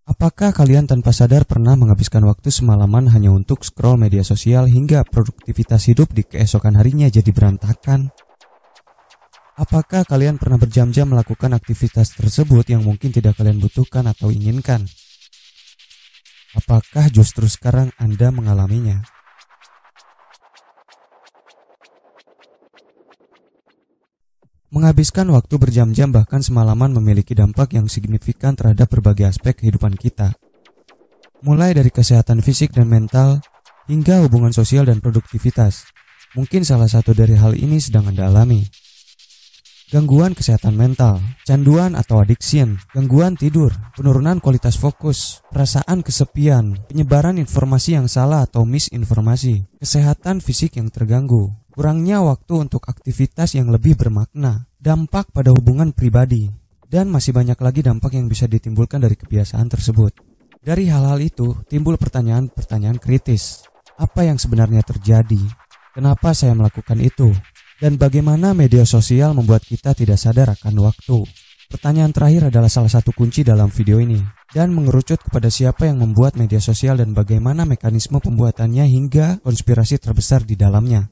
Apakah kalian tanpa sadar pernah menghabiskan waktu semalaman hanya untuk scroll media sosial hingga produktivitas hidup di keesokan harinya jadi berantakan? Apakah kalian pernah berjam-jam melakukan aktivitas tersebut yang mungkin tidak kalian butuhkan atau inginkan? Apakah justru sekarang Anda mengalaminya? Menghabiskan waktu berjam-jam bahkan semalaman memiliki dampak yang signifikan terhadap berbagai aspek kehidupan kita. Mulai dari kesehatan fisik dan mental, hingga hubungan sosial dan produktivitas. Mungkin salah satu dari hal ini sedang Anda alami. Gangguan kesehatan mental, canduan atau addiction, gangguan tidur, penurunan kualitas fokus, perasaan kesepian, penyebaran informasi yang salah atau misinformasi, kesehatan fisik yang terganggu, kurangnya waktu untuk aktivitas yang lebih bermakna, dampak pada hubungan pribadi, dan masih banyak lagi dampak yang bisa ditimbulkan dari kebiasaan tersebut. Dari hal-hal itu, timbul pertanyaan-pertanyaan kritis. Apa yang sebenarnya terjadi? Kenapa saya melakukan itu? Dan bagaimana media sosial membuat kita tidak sadar akan waktu? Pertanyaan terakhir adalah salah satu kunci dalam video ini, dan mengerucut kepada siapa yang membuat media sosial dan bagaimana mekanisme pembuatannya hingga konspirasi terbesar di dalamnya.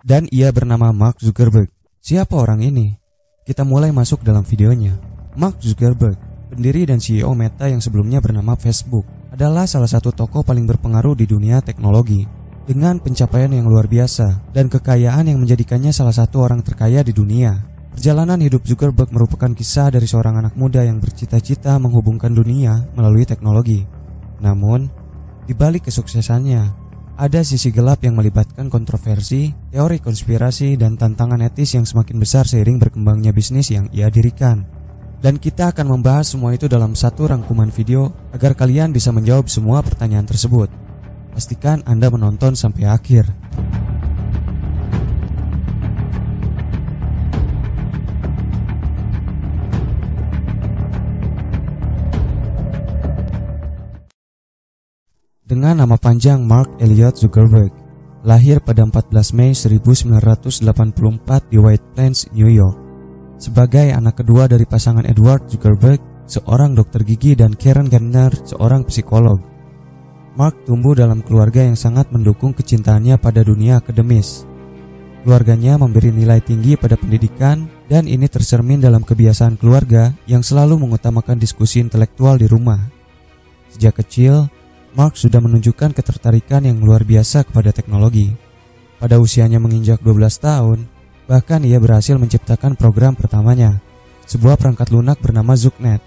Dan ia bernama Mark Zuckerberg. Siapa orang ini? Kita mulai masuk dalam videonya. Mark Zuckerberg, pendiri dan CEO Meta yang sebelumnya bernama Facebook, adalah salah satu tokoh paling berpengaruh di dunia teknologi. Dengan pencapaian yang luar biasa dan kekayaan yang menjadikannya salah satu orang terkaya di dunia. Perjalanan hidup Zuckerberg merupakan kisah dari seorang anak muda yang bercita-cita menghubungkan dunia melalui teknologi. Namun, di balik kesuksesannya, ada sisi gelap yang melibatkan kontroversi, teori konspirasi, dan tantangan etis yang semakin besar seiring berkembangnya bisnis yang ia dirikan. Dan kita akan membahas semua itu dalam satu rangkuman video agar kalian bisa menjawab semua pertanyaan tersebut. Pastikan Anda menonton sampai akhir. Dengan nama panjang Mark Elliott Zuckerberg, lahir pada 14 Mei 1984 di White Plains, New York. Sebagai anak kedua dari pasangan Edward Zuckerberg, seorang dokter gigi, dan Karen Gardner, seorang psikolog. Mark tumbuh dalam keluarga yang sangat mendukung kecintaannya pada dunia akademis. Keluarganya memberi nilai tinggi pada pendidikan, dan ini tercermin dalam kebiasaan keluarga yang selalu mengutamakan diskusi intelektual di rumah. Sejak kecil, Mark sudah menunjukkan ketertarikan yang luar biasa kepada teknologi. Pada usianya menginjak 12 tahun, bahkan ia berhasil menciptakan program pertamanya, sebuah perangkat lunak bernama ZUCnet,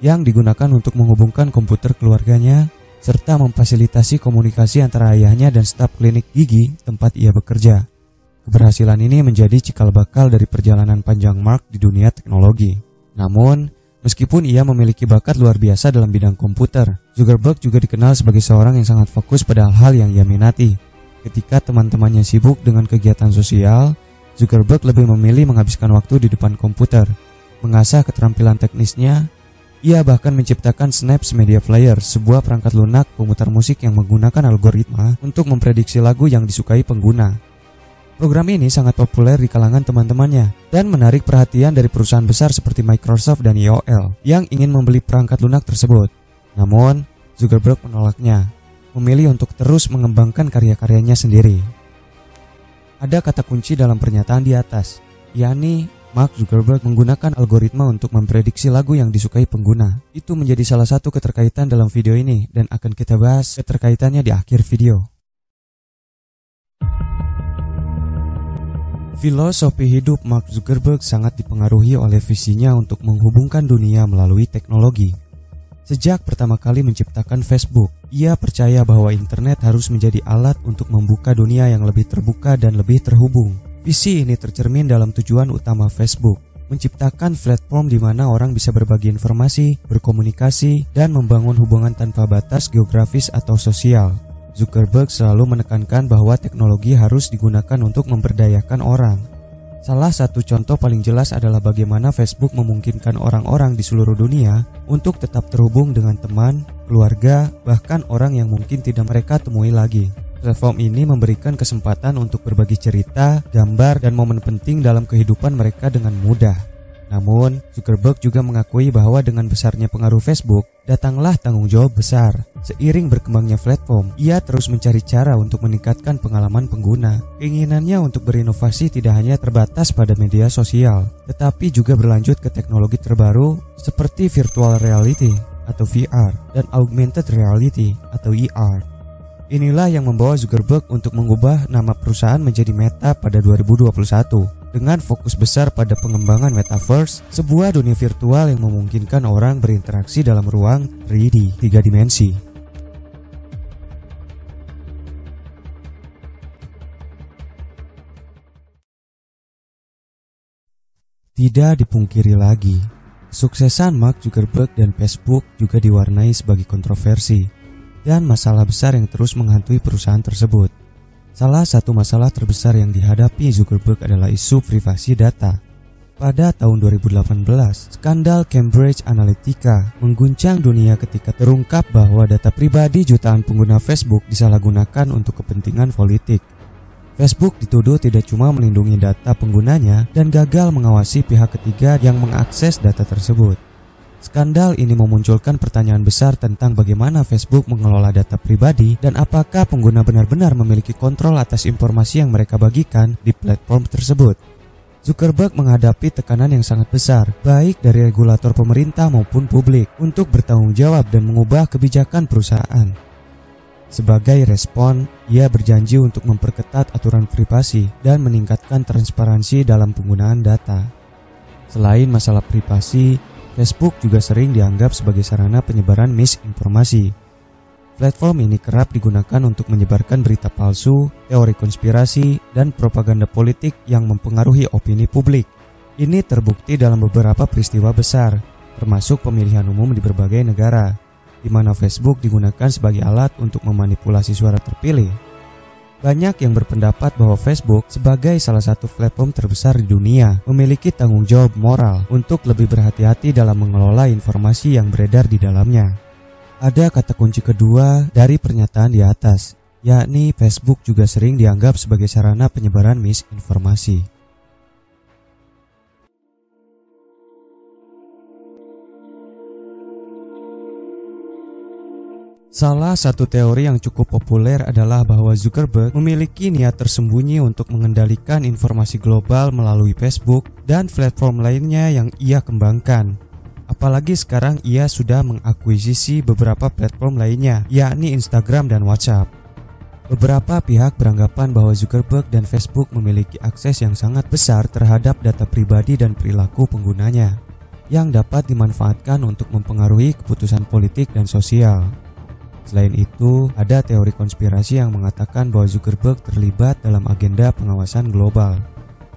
yang digunakan untuk menghubungkan komputer keluarganya serta memfasilitasi komunikasi antara ayahnya dan staf klinik gigi tempat ia bekerja. Keberhasilan ini menjadi cikal bakal dari perjalanan panjang Mark di dunia teknologi. Namun, meskipun ia memiliki bakat luar biasa dalam bidang komputer, Zuckerberg juga dikenal sebagai seorang yang sangat fokus pada hal-hal yang ia minati. Ketika teman-temannya sibuk dengan kegiatan sosial, Zuckerberg lebih memilih menghabiskan waktu di depan komputer, mengasah keterampilan teknisnya. Ia bahkan menciptakan Snaps Media Player, sebuah perangkat lunak pemutar musik yang menggunakan algoritma untuk memprediksi lagu yang disukai pengguna. Program ini sangat populer di kalangan teman-temannya dan menarik perhatian dari perusahaan besar seperti Microsoft dan AOL yang ingin membeli perangkat lunak tersebut. Namun, Zuckerberg menolaknya, memilih untuk terus mengembangkan karya-karyanya sendiri. Ada kata kunci dalam pernyataan di atas, yakni Mark Zuckerberg menggunakan algoritma untuk memprediksi lagu yang disukai pengguna. Itu menjadi salah satu keterkaitan dalam video ini dan akan kita bahas keterkaitannya di akhir video. Filosofi hidup Mark Zuckerberg sangat dipengaruhi oleh visinya untuk menghubungkan dunia melalui teknologi. Sejak pertama kali menciptakan Facebook, ia percaya bahwa internet harus menjadi alat untuk membuka dunia yang lebih terbuka dan lebih terhubung. Visi ini tercermin dalam tujuan utama Facebook, menciptakan platform di mana orang bisa berbagi informasi, berkomunikasi, dan membangun hubungan tanpa batas geografis atau sosial. Zuckerberg selalu menekankan bahwa teknologi harus digunakan untuk memberdayakan orang. Salah satu contoh paling jelas adalah bagaimana Facebook memungkinkan orang-orang di seluruh dunia untuk tetap terhubung dengan teman, keluarga, bahkan orang yang mungkin tidak mereka temui lagi. Platform ini memberikan kesempatan untuk berbagi cerita, gambar, dan momen penting dalam kehidupan mereka dengan mudah. Namun, Zuckerberg juga mengakui bahwa dengan besarnya pengaruh Facebook, datanglah tanggung jawab besar. Seiring berkembangnya platform, ia terus mencari cara untuk meningkatkan pengalaman pengguna. Keinginannya untuk berinovasi tidak hanya terbatas pada media sosial, tetapi juga berlanjut ke teknologi terbaru seperti virtual reality atau VR dan augmented reality atau AR. Inilah yang membawa Zuckerberg untuk mengubah nama perusahaan menjadi Meta pada 2021 dengan fokus besar pada pengembangan metaverse, sebuah dunia virtual yang memungkinkan orang berinteraksi dalam ruang 3D, 3 dimensi. Tidak dipungkiri lagi, kesuksesan Mark Zuckerberg dan Facebook juga diwarnai sebagai kontroversi dan masalah besar yang terus menghantui perusahaan tersebut. Salah satu masalah terbesar yang dihadapi Zuckerberg adalah isu privasi data. Pada tahun 2018, skandal Cambridge Analytica mengguncang dunia ketika terungkap bahwa data pribadi jutaan pengguna Facebook disalahgunakan untuk kepentingan politik. Facebook dituduh tidak cuma melindungi data penggunanya dan gagal mengawasi pihak ketiga yang mengakses data tersebut. Skandal ini memunculkan pertanyaan besar tentang bagaimana Facebook mengelola data pribadi dan apakah pengguna benar-benar memiliki kontrol atas informasi yang mereka bagikan di platform tersebut. Zuckerberg menghadapi tekanan yang sangat besar, baik dari regulator pemerintah maupun publik, untuk bertanggung jawab dan mengubah kebijakan perusahaan. Sebagai respon, ia berjanji untuk memperketat aturan privasi dan meningkatkan transparansi dalam penggunaan data. Selain masalah privasi, Facebook juga sering dianggap sebagai sarana penyebaran misinformasi. Platform ini kerap digunakan untuk menyebarkan berita palsu, teori konspirasi, dan propaganda politik yang mempengaruhi opini publik. Ini terbukti dalam beberapa peristiwa besar, termasuk pemilihan umum di berbagai negara, di mana Facebook digunakan sebagai alat untuk memanipulasi suara terpilih. Banyak yang berpendapat bahwa Facebook sebagai salah satu platform terbesar di dunia memiliki tanggung jawab moral untuk lebih berhati-hati dalam mengelola informasi yang beredar di dalamnya. Ada kata kunci kedua dari pernyataan di atas, yakni Facebook juga sering dianggap sebagai sarana penyebaran misinformasi. Salah satu teori yang cukup populer adalah bahwa Zuckerberg memiliki niat tersembunyi untuk mengendalikan informasi global melalui Facebook dan platform lainnya yang ia kembangkan. Apalagi sekarang ia sudah mengakuisisi beberapa platform lainnya, yakni Instagram dan WhatsApp. Beberapa pihak beranggapan bahwa Zuckerberg dan Facebook memiliki akses yang sangat besar terhadap data pribadi dan perilaku penggunanya, yang dapat dimanfaatkan untuk mempengaruhi keputusan politik dan sosial. Selain itu, ada teori konspirasi yang mengatakan bahwa Zuckerberg terlibat dalam agenda pengawasan global.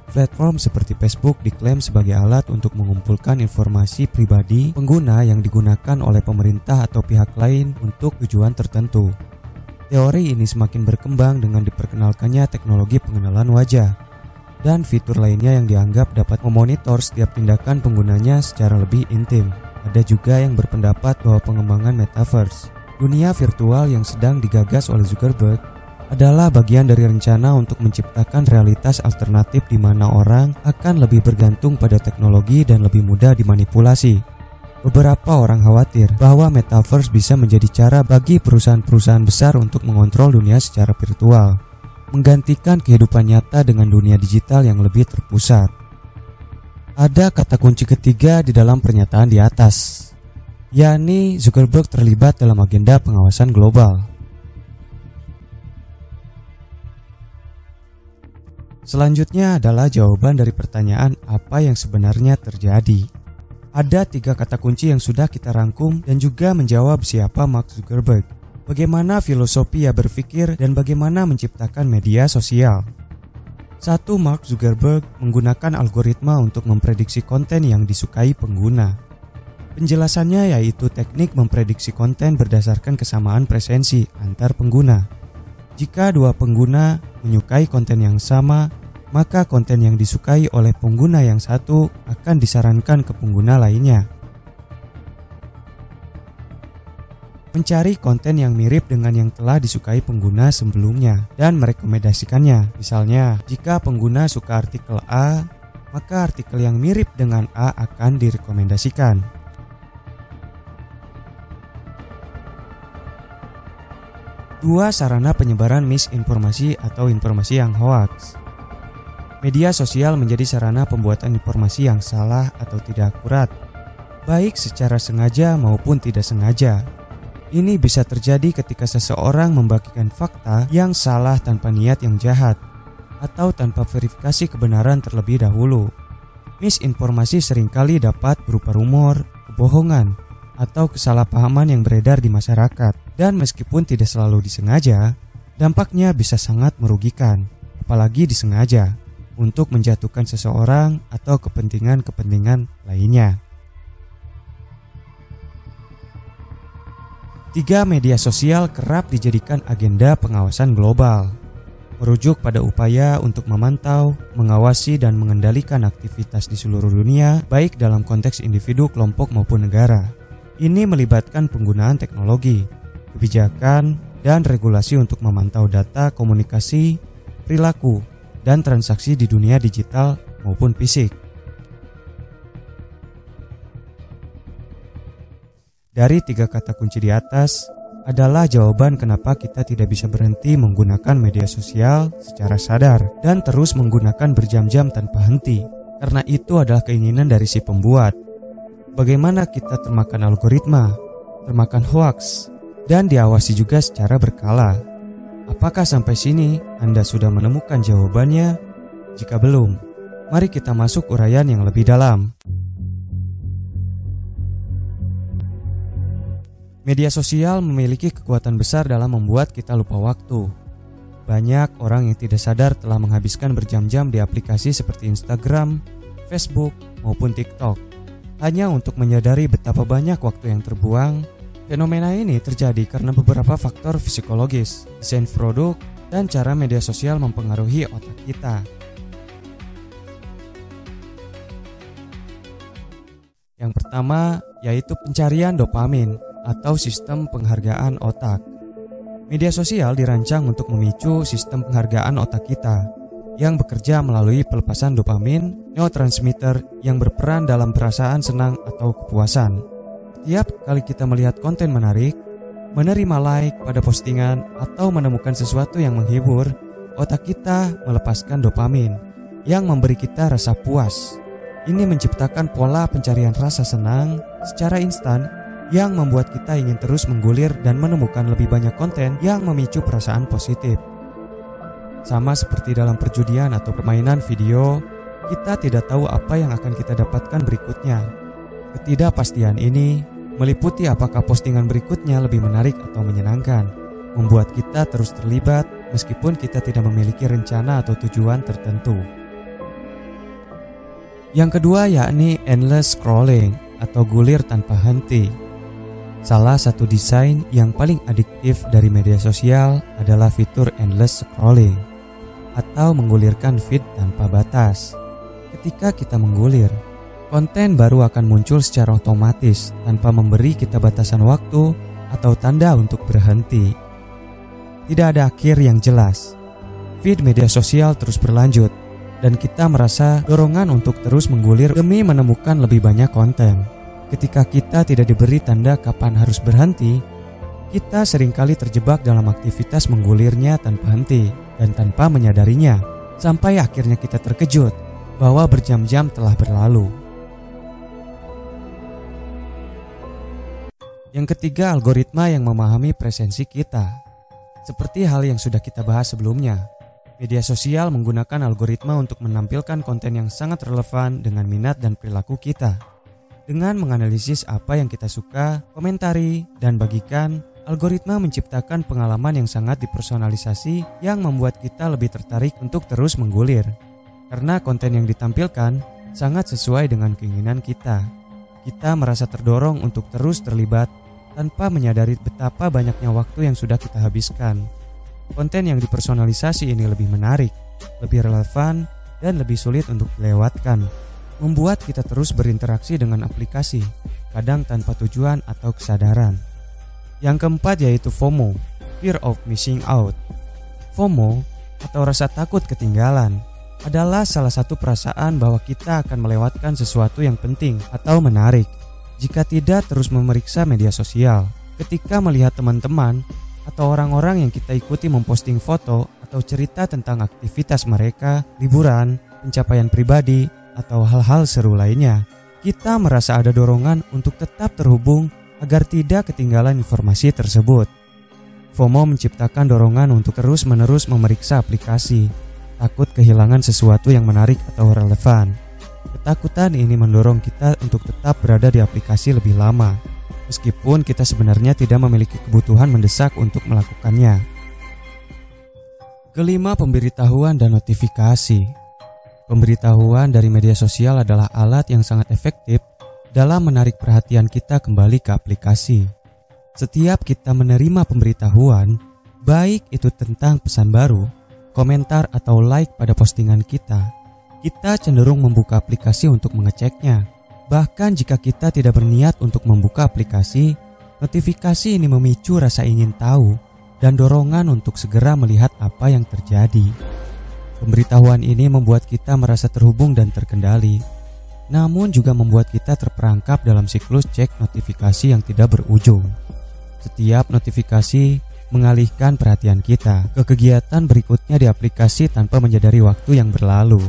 Platform seperti Facebook diklaim sebagai alat untuk mengumpulkan informasi pribadi pengguna yang digunakan oleh pemerintah atau pihak lain untuk tujuan tertentu. Teori ini semakin berkembang dengan diperkenalkannya teknologi pengenalan wajah dan fitur lainnya yang dianggap dapat memonitor setiap tindakan penggunanya secara lebih intim. Ada juga yang berpendapat bahwa pengembangan metaverse, dunia virtual yang sedang digagas oleh Zuckerberg, adalah bagian dari rencana untuk menciptakan realitas alternatif di mana orang akan lebih bergantung pada teknologi dan lebih mudah dimanipulasi. Beberapa orang khawatir bahwa metaverse bisa menjadi cara bagi perusahaan-perusahaan besar untuk mengontrol dunia secara virtual, menggantikan kehidupan nyata dengan dunia digital yang lebih terpusat. Ada kata kunci ketiga di dalam pernyataan di atas, yakni Zuckerberg terlibat dalam agenda pengawasan global. Selanjutnya adalah jawaban dari pertanyaan apa yang sebenarnya terjadi. Ada 3 kata kunci yang sudah kita rangkum dan juga menjawab siapa Mark Zuckerberg, bagaimana filosofi ia berpikir, dan bagaimana menciptakan media sosial. 1. Mark Zuckerberg menggunakan algoritma untuk memprediksi konten yang disukai pengguna. Penjelasannya yaitu teknik memprediksi konten berdasarkan kesamaan presensi antar pengguna. Jika 2 pengguna menyukai konten yang sama, maka konten yang disukai oleh pengguna yang satu akan disarankan ke pengguna lainnya. Mencari konten yang mirip dengan yang telah disukai pengguna sebelumnya dan merekomendasikannya. Misalnya, jika pengguna suka artikel A, maka artikel yang mirip dengan A akan direkomendasikan. Dua, sarana penyebaran misinformasi atau informasi yang hoaks. Media sosial menjadi sarana pembuatan informasi yang salah atau tidak akurat, baik secara sengaja maupun tidak sengaja. Ini bisa terjadi ketika seseorang membagikan fakta yang salah tanpa niat yang jahat atau tanpa verifikasi kebenaran terlebih dahulu. Misinformasi seringkali dapat berupa rumor, kebohongan, atau kesalahpahaman yang beredar di masyarakat. Dan meskipun tidak selalu disengaja, dampaknya bisa sangat merugikan, apalagi disengaja, untuk menjatuhkan seseorang atau kepentingan-kepentingan lainnya. 3. Media sosial kerap dijadikan agenda pengawasan global. Merujuk pada upaya untuk memantau, mengawasi, dan mengendalikan aktivitas di seluruh dunia, baik dalam konteks individu, kelompok, maupun negara. Ini melibatkan penggunaan teknologi, kebijakan, dan regulasi untuk memantau data, komunikasi, perilaku, dan transaksi di dunia digital maupun fisik. Dari 3 kata kunci di atas adalah jawaban kenapa kita tidak bisa berhenti menggunakan media sosial secara sadar dan terus menggunakan berjam-jam tanpa henti, karena itu adalah keinginan dari si pembuat. Bagaimana kita termakan algoritma, termakan hoaks, dan diawasi juga secara berkala. Apakah sampai sini Anda sudah menemukan jawabannya? Jika belum, mari kita masuk uraian yang lebih dalam. Media sosial memiliki kekuatan besar dalam membuat kita lupa waktu. Banyak orang yang tidak sadar telah menghabiskan berjam-jam di aplikasi seperti Instagram, Facebook, maupun TikTok, hanya untuk menyadari betapa banyak waktu yang terbuang. Fenomena ini terjadi karena beberapa faktor psikologis, desain produk, dan cara media sosial mempengaruhi otak kita. Yang pertama yaitu pencarian dopamin atau sistem penghargaan otak. Media sosial dirancang untuk memicu sistem penghargaan otak kita yang bekerja melalui pelepasan dopamin, neurotransmitter yang berperan dalam perasaan senang atau kepuasan. Setiap kali kita melihat konten menarik, menerima like pada postingan, atau menemukan sesuatu yang menghibur, otak kita melepaskan dopamin yang memberi kita rasa puas. Ini menciptakan pola pencarian rasa senang secara instan yang membuat kita ingin terus menggulir dan menemukan lebih banyak konten yang memicu perasaan positif. Sama seperti dalam perjudian atau permainan video, kita tidak tahu apa yang akan kita dapatkan berikutnya. Ketidakpastian ini meliputi apakah postingan berikutnya lebih menarik atau menyenangkan, membuat kita terus terlibat meskipun kita tidak memiliki rencana atau tujuan tertentu. Yang kedua yakni endless scrolling atau gulir tanpa henti. Salah satu desain yang paling adiktif dari media sosial adalah fitur endless scrolling atau menggulirkan feed tanpa batas. Ketika kita menggulir, konten baru akan muncul secara otomatis tanpa memberi kita batasan waktu atau tanda untuk berhenti. Tidak ada akhir yang jelas. Feed media sosial terus berlanjut dan kita merasa dorongan untuk terus menggulir demi menemukan lebih banyak konten. Ketika kita tidak diberi tanda kapan harus berhenti, kita seringkali terjebak dalam aktivitas menggulirnya tanpa henti dan tanpa menyadarinya, sampai akhirnya kita terkejut bahwa berjam-jam telah berlalu. Yang ketiga, algoritma yang memahami presensi kita. Seperti hal yang sudah kita bahas sebelumnya, media sosial menggunakan algoritma untuk menampilkan konten yang sangat relevan dengan minat dan perilaku kita. Dengan menganalisis apa yang kita suka, komentari, dan bagikan, algoritma menciptakan pengalaman yang sangat dipersonalisasi yang membuat kita lebih tertarik untuk terus menggulir. Karena konten yang ditampilkan sangat sesuai dengan keinginan kita. Kita merasa terdorong untuk terus terlibat tanpa menyadari betapa banyaknya waktu yang sudah kita habiskan. Konten yang dipersonalisasi ini lebih menarik, lebih relevan, dan lebih sulit untuk dilewatkan, membuat kita terus berinteraksi dengan aplikasi, kadang tanpa tujuan atau kesadaran. Yang keempat yaitu FOMO, Fear of Missing Out. FOMO atau rasa takut ketinggalan adalah salah satu perasaan bahwa kita akan melewatkan sesuatu yang penting atau menarik jika tidak terus memeriksa media sosial. Ketika melihat teman-teman atau orang-orang yang kita ikuti memposting foto atau cerita tentang aktivitas mereka, liburan, pencapaian pribadi, atau hal-hal seru lainnya, kita merasa ada dorongan untuk tetap terhubung agar tidak ketinggalan informasi tersebut. FOMO menciptakan dorongan untuk terus-menerus memeriksa aplikasi, takut kehilangan sesuatu yang menarik atau relevan. Ketakutan ini mendorong kita untuk tetap berada di aplikasi lebih lama, meskipun kita sebenarnya tidak memiliki kebutuhan mendesak untuk melakukannya. Kelima, pemberitahuan dan notifikasi. Pemberitahuan dari media sosial adalah alat yang sangat efektif dalam menarik perhatian kita kembali ke aplikasi. Setiap kita menerima pemberitahuan, baik itu tentang pesan baru, komentar atau like pada postingan kita cenderung membuka aplikasi untuk mengeceknya. Bahkan jika kita tidak berniat untuk membuka aplikasi, notifikasi ini memicu rasa ingin tahu dan dorongan untuk segera melihat apa yang terjadi. Pemberitahuan ini membuat kita merasa terhubung dan terkendali, namun juga membuat kita terperangkap dalam siklus cek notifikasi yang tidak berujung. Setiap notifikasi mengalihkan perhatian kita ke kegiatan berikutnya di aplikasi tanpa menyadari waktu yang berlalu.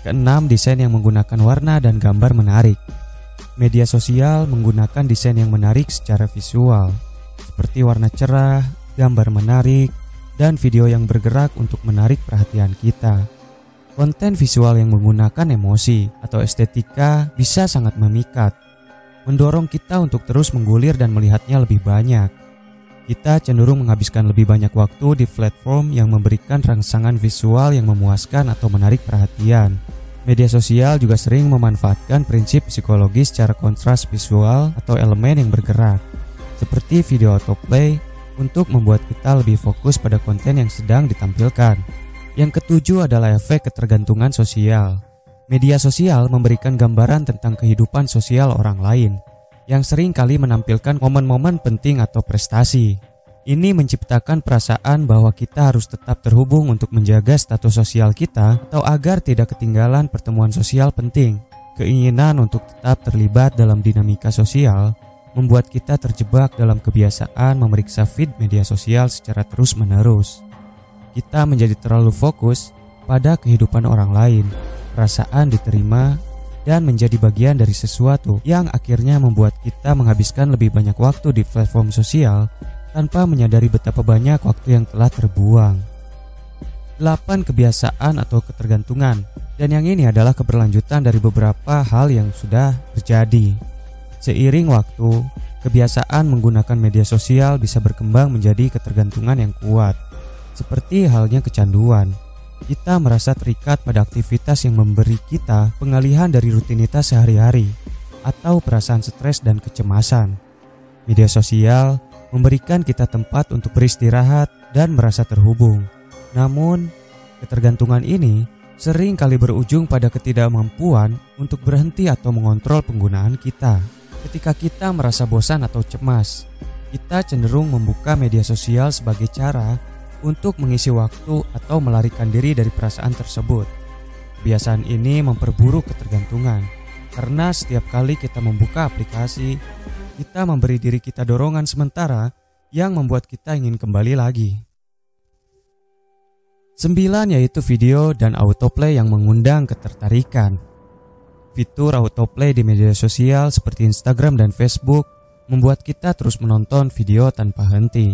Keenam, desain yang menggunakan warna dan gambar menarik. Media sosial menggunakan desain yang menarik secara visual, seperti warna cerah, gambar menarik, dan video yang bergerak untuk menarik perhatian kita. Konten visual yang menggunakan emosi atau estetika bisa sangat memikat, mendorong kita untuk terus menggulir dan melihatnya lebih banyak. Kita cenderung menghabiskan lebih banyak waktu di platform yang memberikan rangsangan visual yang memuaskan atau menarik perhatian. Media sosial juga sering memanfaatkan prinsip psikologi secara kontras visual atau elemen yang bergerak, seperti video autoplay, untuk membuat kita lebih fokus pada konten yang sedang ditampilkan. Yang ketujuh adalah efek ketergantungan sosial. Media sosial memberikan gambaran tentang kehidupan sosial orang lain, yang sering kali menampilkan momen-momen penting atau prestasi. Ini menciptakan perasaan bahwa kita harus tetap terhubung untuk menjaga status sosial kita atau agar tidak ketinggalan pertemuan sosial penting. Keinginan untuk tetap terlibat dalam dinamika sosial membuat kita terjebak dalam kebiasaan memeriksa feed media sosial secara terus-menerus. Kita menjadi terlalu fokus pada kehidupan orang lain, perasaan diterima, dan menjadi bagian dari sesuatu yang akhirnya membuat kita menghabiskan lebih banyak waktu di platform sosial tanpa menyadari betapa banyak waktu yang telah terbuang. 8. Kebiasaan atau ketergantungan. Dan yang ini adalah keberlanjutan dari beberapa hal yang sudah terjadi. Seiring waktu, kebiasaan menggunakan media sosial bisa berkembang menjadi ketergantungan yang kuat. Seperti halnya kecanduan. Kita merasa terikat pada aktivitas yang memberi kita pengalihan dari rutinitas sehari-hari atau perasaan stres dan kecemasan. Media sosial memberikan kita tempat untuk beristirahat dan merasa terhubung. Namun, ketergantungan ini sering kali berujung pada ketidakmampuan untuk berhenti atau mengontrol penggunaan kita. Ketika kita merasa bosan atau cemas, kita cenderung membuka media sosial sebagai cara untuk mengisi waktu atau melarikan diri dari perasaan tersebut. Kebiasaan ini memperburuk ketergantungan, karena setiap kali kita membuka aplikasi, kita memberi diri kita dorongan sementara yang membuat kita ingin kembali lagi. 9. Yaitu video dan autoplay yang mengundang ketertarikan. Fitur autoplay di media sosial seperti Instagram dan Facebook membuat kita terus menonton video tanpa henti.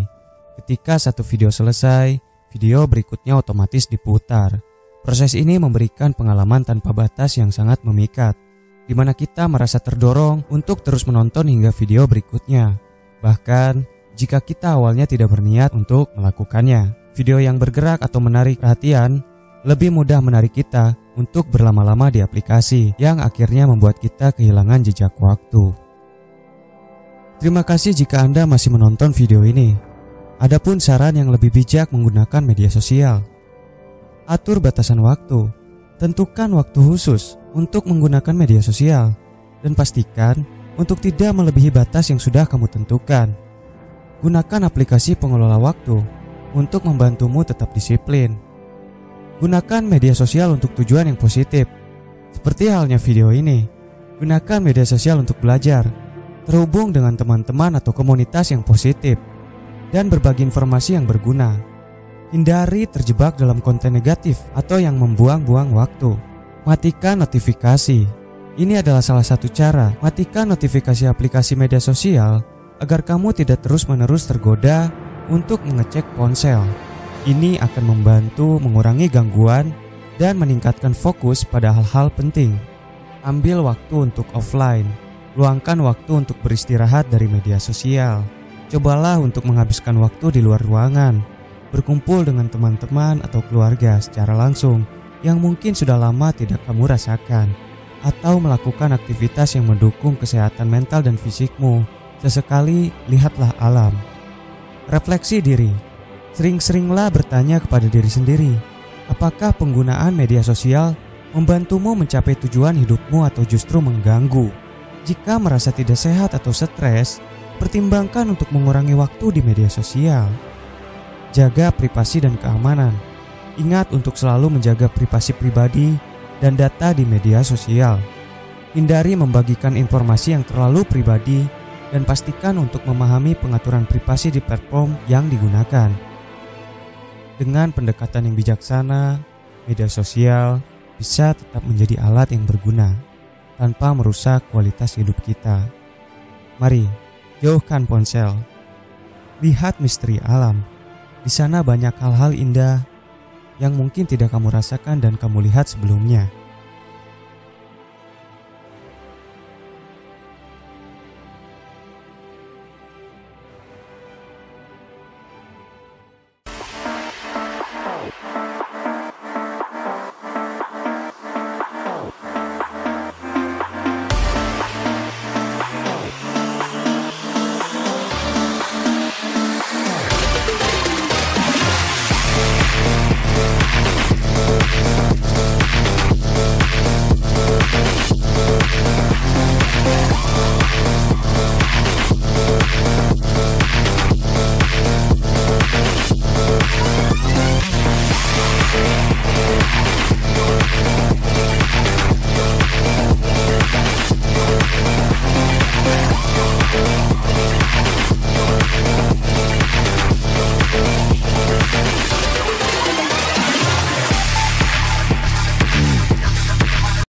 Ketika satu video selesai, video berikutnya otomatis diputar. Proses ini memberikan pengalaman tanpa batas yang sangat memikat, di mana kita merasa terdorong untuk terus menonton hingga video berikutnya. Bahkan, jika kita awalnya tidak berniat untuk melakukannya, video yang bergerak atau menarik perhatian lebih mudah menarik kita untuk berlama-lama di aplikasi, yang akhirnya membuat kita kehilangan jejak waktu. Terima kasih jika Anda masih menonton video ini. Adapun saran yang lebih bijak menggunakan media sosial. Atur batasan waktu. Tentukan waktu khusus untuk menggunakan media sosial dan pastikan untuk tidak melebihi batas yang sudah kamu tentukan. Gunakan aplikasi pengelola waktu untuk membantumu tetap disiplin. Gunakan media sosial untuk tujuan yang positif. Seperti halnya video ini, gunakan media sosial untuk belajar, terhubung dengan teman-teman atau komunitas yang positif, dan berbagi informasi yang berguna. Hindari terjebak dalam konten negatif atau yang membuang-buang waktu. Matikan notifikasi. Ini adalah salah satu cara. Matikan notifikasi aplikasi media sosial agar kamu tidak terus-menerus tergoda untuk mengecek ponsel. Ini akan membantu mengurangi gangguan dan meningkatkan fokus pada hal-hal penting. Ambil waktu untuk offline. Luangkan waktu untuk beristirahat dari media sosial. Cobalah untuk menghabiskan waktu di luar ruangan, berkumpul dengan teman-teman atau keluarga secara langsung yang mungkin sudah lama tidak kamu rasakan, atau melakukan aktivitas yang mendukung kesehatan mental dan fisikmu. Sesekali lihatlah alam. Refleksi diri. Sering-seringlah bertanya kepada diri sendiri, apakah penggunaan media sosial membantumu mencapai tujuan hidupmu atau justru mengganggu? Jika merasa tidak sehat atau stres, pertimbangkan untuk mengurangi waktu di media sosial. Jaga privasi dan keamanan. Ingat untuk selalu menjaga privasi pribadi dan data di media sosial. Hindari membagikan informasi yang terlalu pribadi dan pastikan untuk memahami pengaturan privasi di platform yang digunakan. Dengan pendekatan yang bijaksana, media sosial bisa tetap menjadi alat yang berguna tanpa merusak kualitas hidup kita. Mari, jauhkan ponsel. Lihat misteri alam. Di sana banyak hal-hal indah yang mungkin tidak kamu rasakan dan kamu lihat sebelumnya.